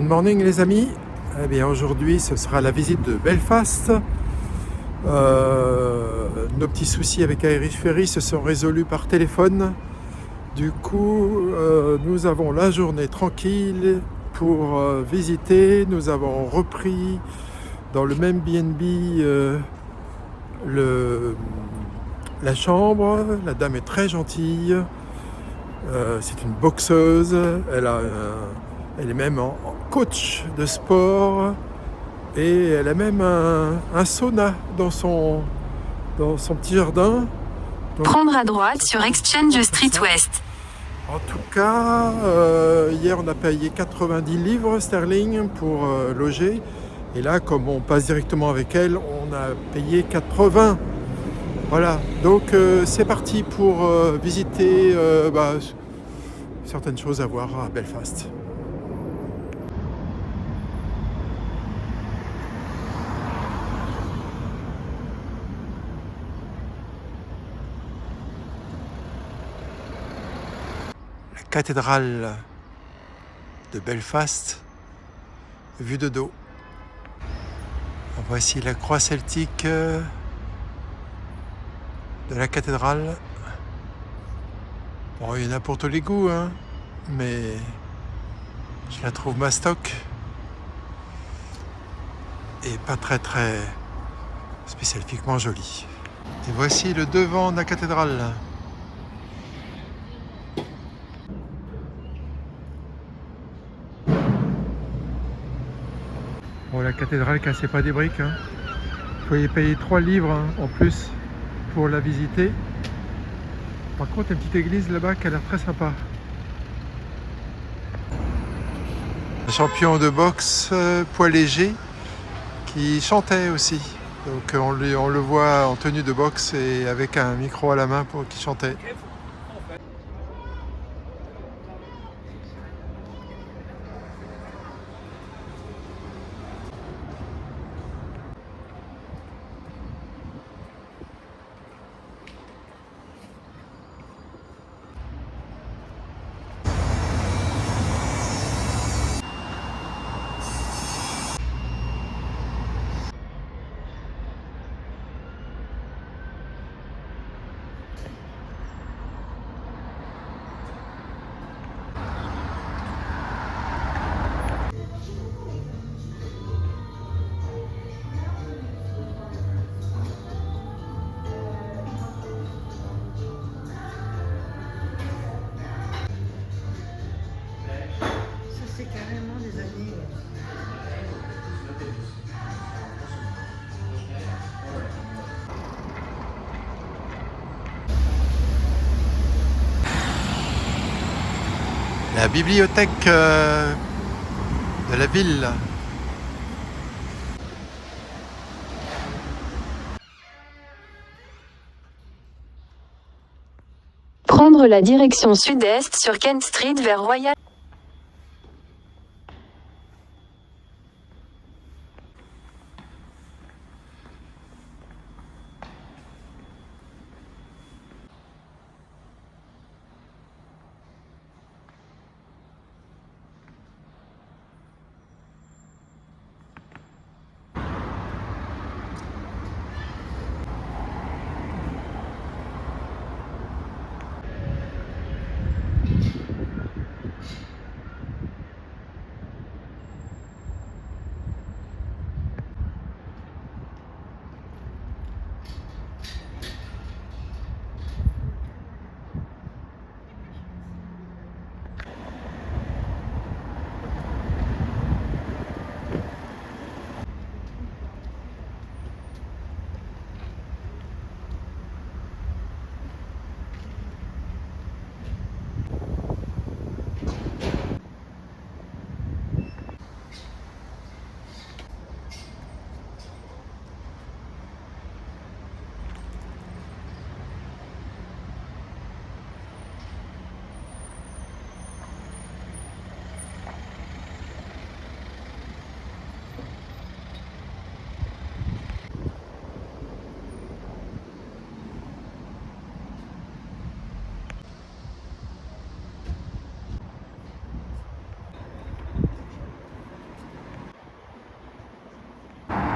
Good morning les amis. Eh bien aujourd'hui ce sera la visite de Belfast. Nos petits soucis avec Irish Ferry se sont résolus par téléphone. Du coup nous avons la journée tranquille pour visiter. Nous avons repris dans le même B&B la chambre. La dame est très gentille. C'est une boxeuse. Elle est même en coach de sport et elle a même un sauna dans son petit jardin. Donc, prendre à droite sur Exchange Street West. En tout cas, hier on a payé 90 livres sterling pour loger. Et là, comme on passe directement avec elle, on a payé 80. Voilà, donc c'est parti pour visiter certaines choses à voir à Belfast. La cathédrale de Belfast, vue de dos. Voici la croix celtique de la cathédrale. Bon, il y en a pour tous les goûts, hein, mais je la trouve mastoc et pas très spécifiquement jolie. Et voici le devant de la cathédrale. Bon, la cathédrale cassait pas des briques, hein. Il faut y payer 3 livres hein, en plus pour la visiter. Par contre, il y a une petite église là-bas qui a l'air très sympa. Un champion de boxe poids léger qui chantait aussi. Donc on le voit en tenue de boxe et avec un micro à la main pour qu'il chantait. C'est carrément des années. La bibliothèque de la ville. Prendre la direction sud-est sur Kent Street vers Royal.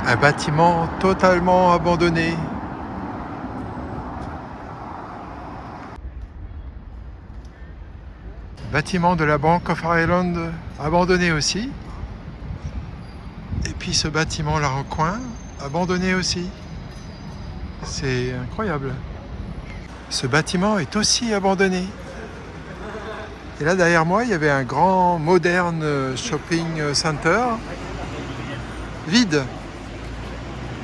Un bâtiment totalement abandonné. Bâtiment de la Bank of Ireland abandonné aussi. Et puis ce bâtiment là en coin, abandonné aussi. C'est incroyable. Ce bâtiment est aussi abandonné. Et là derrière moi, il y avait un grand moderne shopping center vide.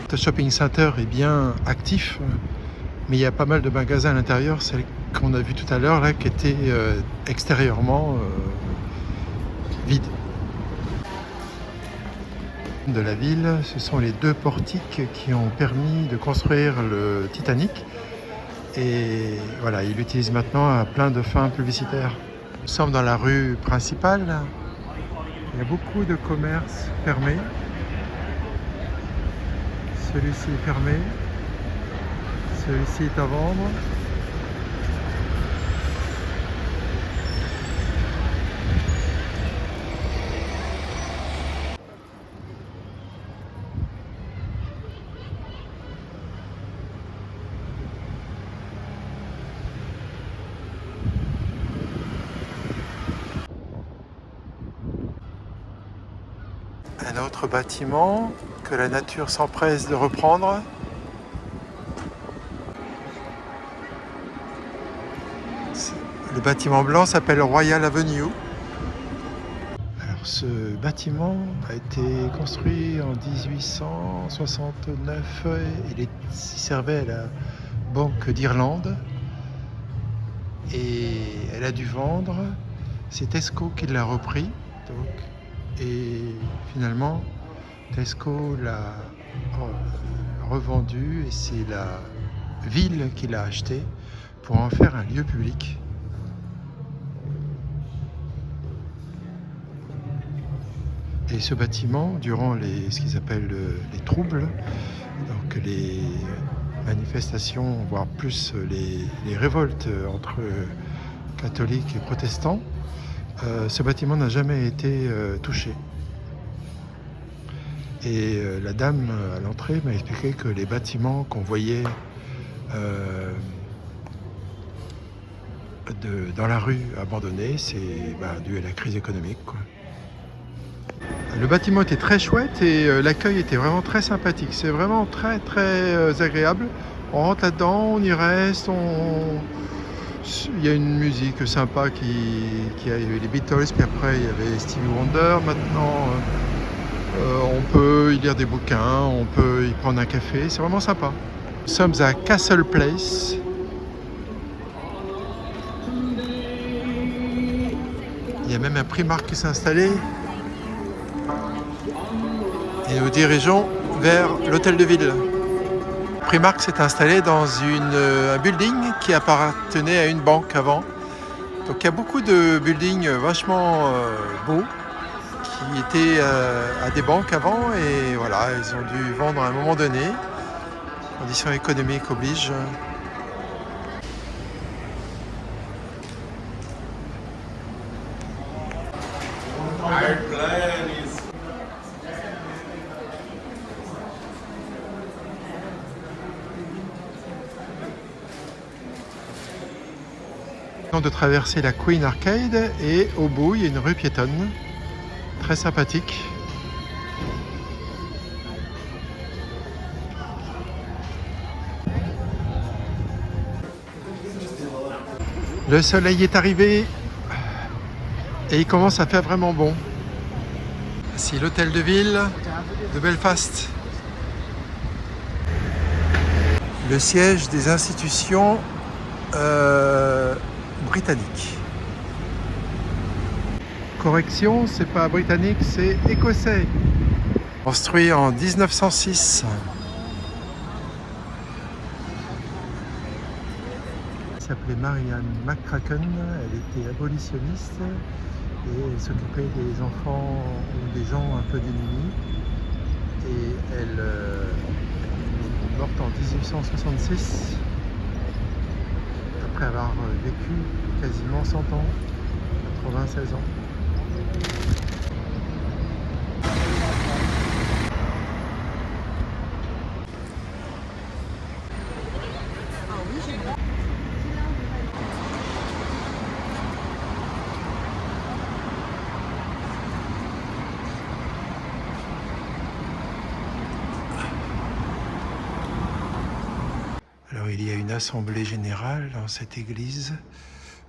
Ce shopping center est bien actif, mais il y a pas mal de magasins à l'intérieur, celle qu'on a vu tout à l'heure là, qui étaient extérieurement vides. De la ville, ce sont les deux portiques qui ont permis de construire le Titanic. Et voilà, ils l'utilisent maintenant à plein de fins publicitaires. Nous sommes dans la rue principale. Il y a beaucoup de commerces fermés. Celui-ci est fermé. Celui-ci est à vendre. Un autre bâtiment que la nature s'empresse de reprendre. Le bâtiment blanc s'appelle Royal Avenue. Alors ce bâtiment a été construit en 1869. Il servait à la Banque d'Irlande et elle a dû vendre. C'est Tesco qui l'a repris. Et finalement, Tesco l'a revendu et c'est la ville qui l'a acheté pour en faire un lieu public. Et ce bâtiment, durant ce qu'ils appellent les troubles, donc les manifestations, voire plus les révoltes entre catholiques et protestants, ce bâtiment n'a jamais été touché. Et la dame à l'entrée m'a expliqué que les bâtiments qu'on voyait dans la rue abandonnés, c'est dû à la crise économique, quoi. Le bâtiment était très chouette et l'accueil était vraiment très sympathique. C'est vraiment très très agréable. On rentre là-dedans, on y reste, il y a une musique sympa qui a eu les Beatles, puis après il y avait Stevie Wonder. Maintenant, on peut y lire des bouquins, on peut y prendre un café, c'est vraiment sympa. Nous sommes à Castle Place. Il y a même un Primark qui s'est installé. Et nous dirigeons vers l'hôtel de ville. Primark s'est installé dans un building qui appartenait à une banque avant. Donc il y a beaucoup de buildings vachement beaux qui étaient à des banques avant et voilà, ils ont dû vendre à un moment donné. Conditions économiques obligent. De traverser la Queen Arcade et au bout il y a une rue piétonne très sympathique. Le soleil est arrivé et il commence à faire vraiment bon. C'est l'hôtel de ville de Belfast, le siège des institutions britannique. Correction, c'est pas britannique, c'est écossais. Construit en 1906. Elle s'appelait Marianne McCracken, elle était abolitionniste et elle s'occupait des enfants ou des gens un peu démunis. Et elle est morte en 1866. Après avoir vécu quasiment 100 ans, 96 ans. il y a une assemblée générale dans cette église.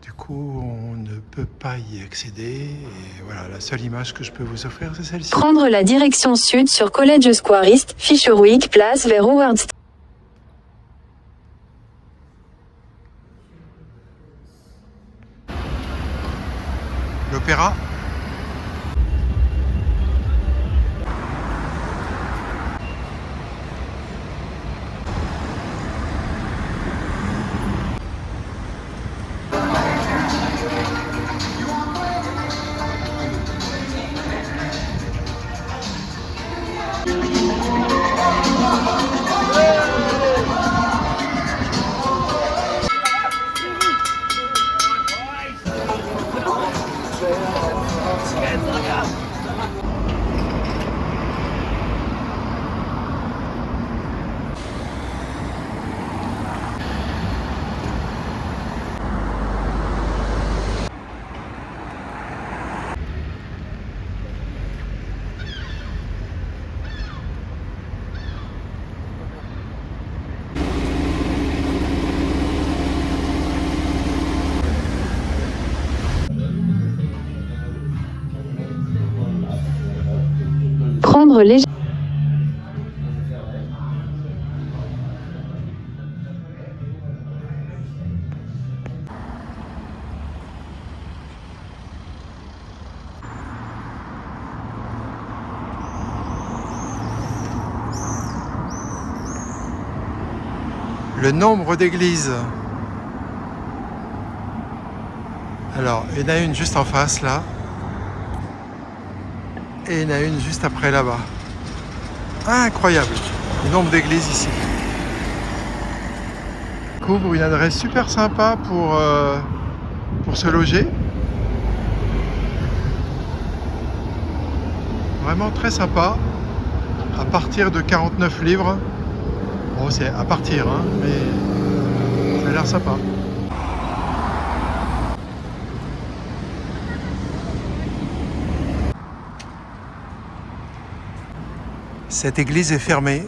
Du coup, on ne peut pas y accéder. Et voilà, la seule image que je peux vous offrir, c'est celle-ci. Prendre la direction sud sur College Square East, Fisherwick Place vers Howard Street. L'opéra. Prendre léger. Le nombre d'églises. Alors, il y en a une juste en face là. Et il y en a une juste après là-bas. Incroyable le nombre d'églises ici. Couvre une adresse super sympa pour se loger. Vraiment très sympa. À partir de 49 livres. Bon, c'est à partir, hein, mais ça a l'air sympa. Cette église est fermée.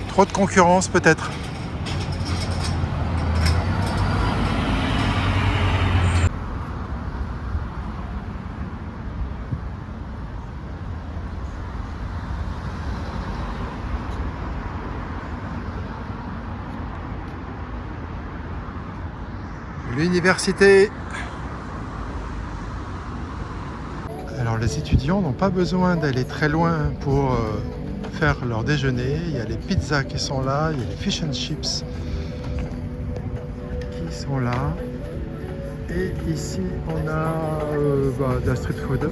Trop de concurrence peut-être. L'université. Alors les étudiants n'ont pas besoin d'aller très loin pour faire leur déjeuner. Il y a les pizzas qui sont là, il y a les fish and chips qui sont là. Et ici on a de la street food.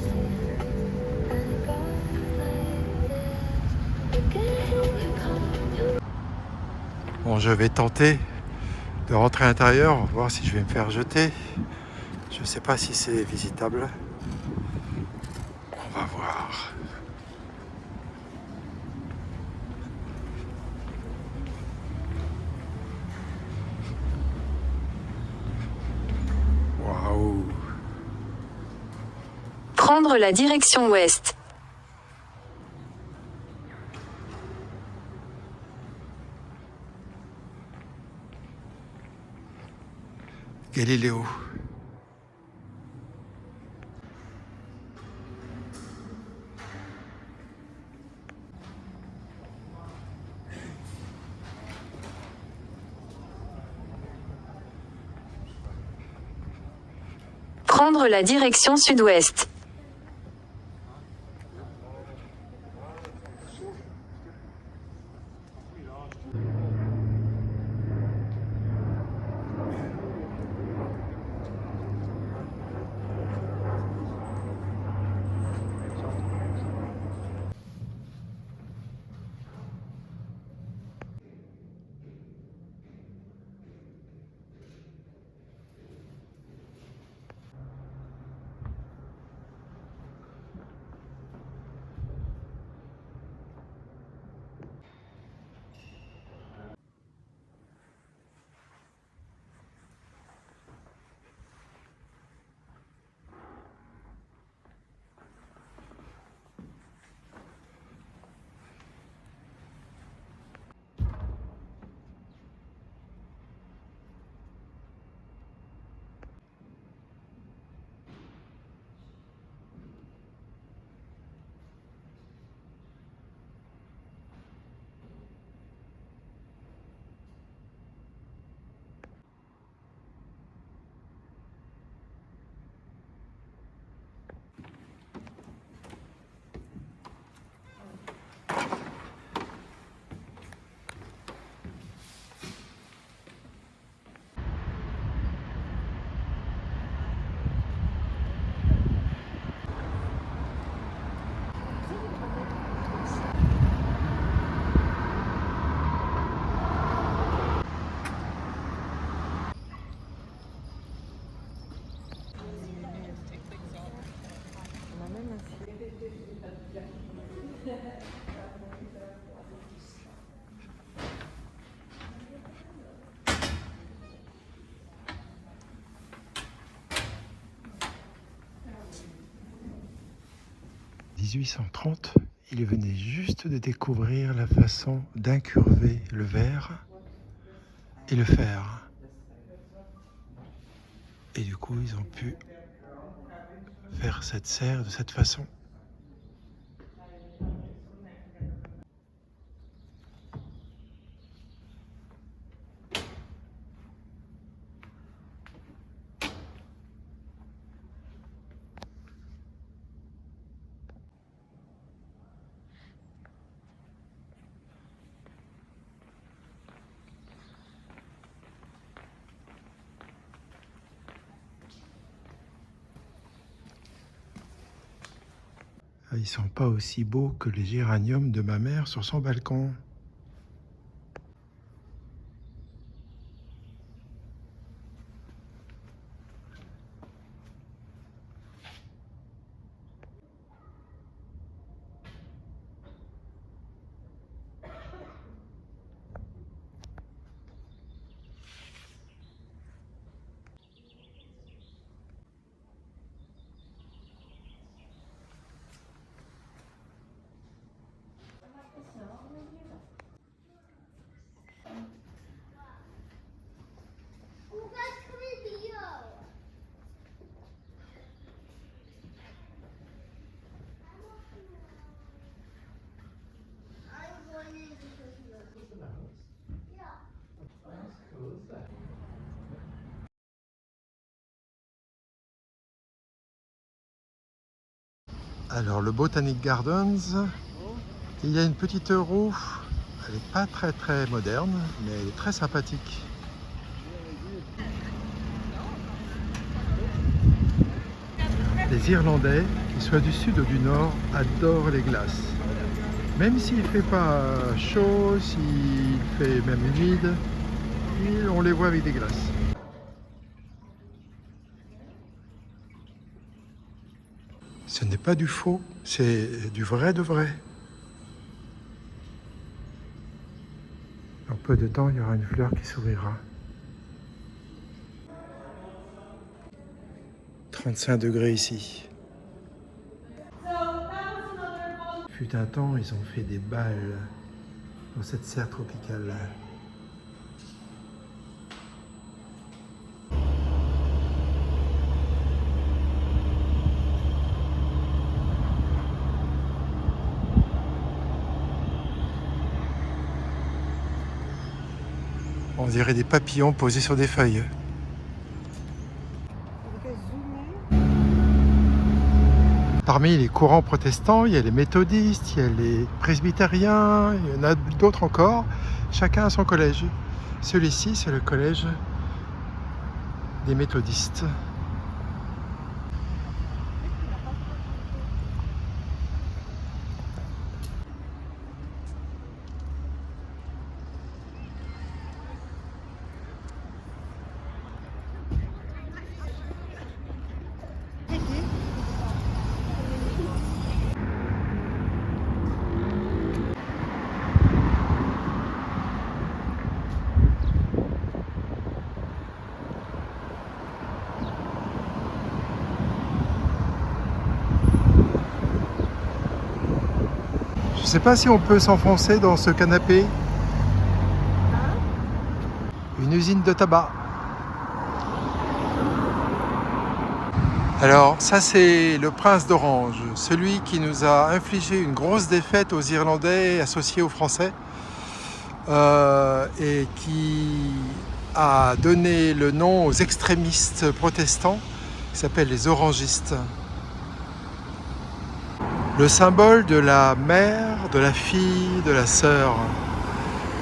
Bon, je vais tenter de rentrer à l'intérieur, voir si je vais me faire jeter. Je ne sais pas si c'est visitable. On va voir. Waouh! Prendre la direction ouest. Galiléo. Prendre la direction sud-ouest. 1830, il venait juste de découvrir la façon d'incurver le verre et le fer. Et du coup, ils ont pu faire cette serre de cette façon. Ils sont pas aussi beaux que les géraniums de ma mère sur son balcon. Alors le Botanic Gardens, il y a une petite roue, elle n'est pas très moderne, mais elle est très sympathique. Les Irlandais, qu'ils soient du sud ou du nord, adorent les glaces. Même s'il ne fait pas chaud, s'il fait même humide, on les voit avec des glaces. Ce n'est pas du faux, c'est du vrai de vrai. En peu de temps, il y aura une fleur qui s'ouvrira. 35 degrés ici. Fut un temps, ils ont fait des balles dans cette serre tropicale. On dirait des papillons posés sur des feuilles. Parmi les courants protestants, il y a les méthodistes, il y a les presbytériens, il y en a d'autres encore. Chacun a son collège. Celui-ci, c'est le collège des méthodistes. Je ne sais pas si on peut s'enfoncer dans ce canapé. Une usine de tabac. Alors ça c'est le prince d'Orange, celui qui nous a infligé une grosse défaite aux Irlandais associés aux Français et qui a donné le nom aux extrémistes protestants qui s'appellent les orangistes. Le symbole de la mère, de la fille, de la sœur.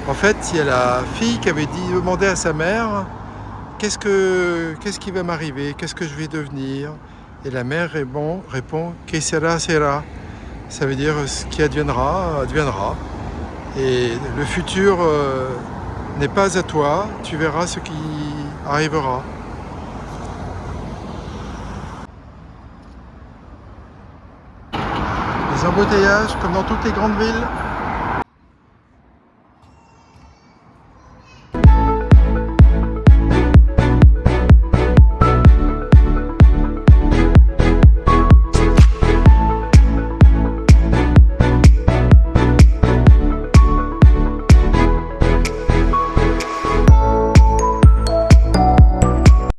En fait, il y a la fille qui avait demandé à sa mère « Qu'est-ce qui va m'arriver? Qu'est-ce que je vais devenir ?» Et la mère répond « Que sera, sera ». Ça veut dire « Ce qui adviendra, adviendra ». Et le futur n'est pas à toi, tu verras ce qui arrivera. Les embouteillages, comme dans toutes les grandes villes.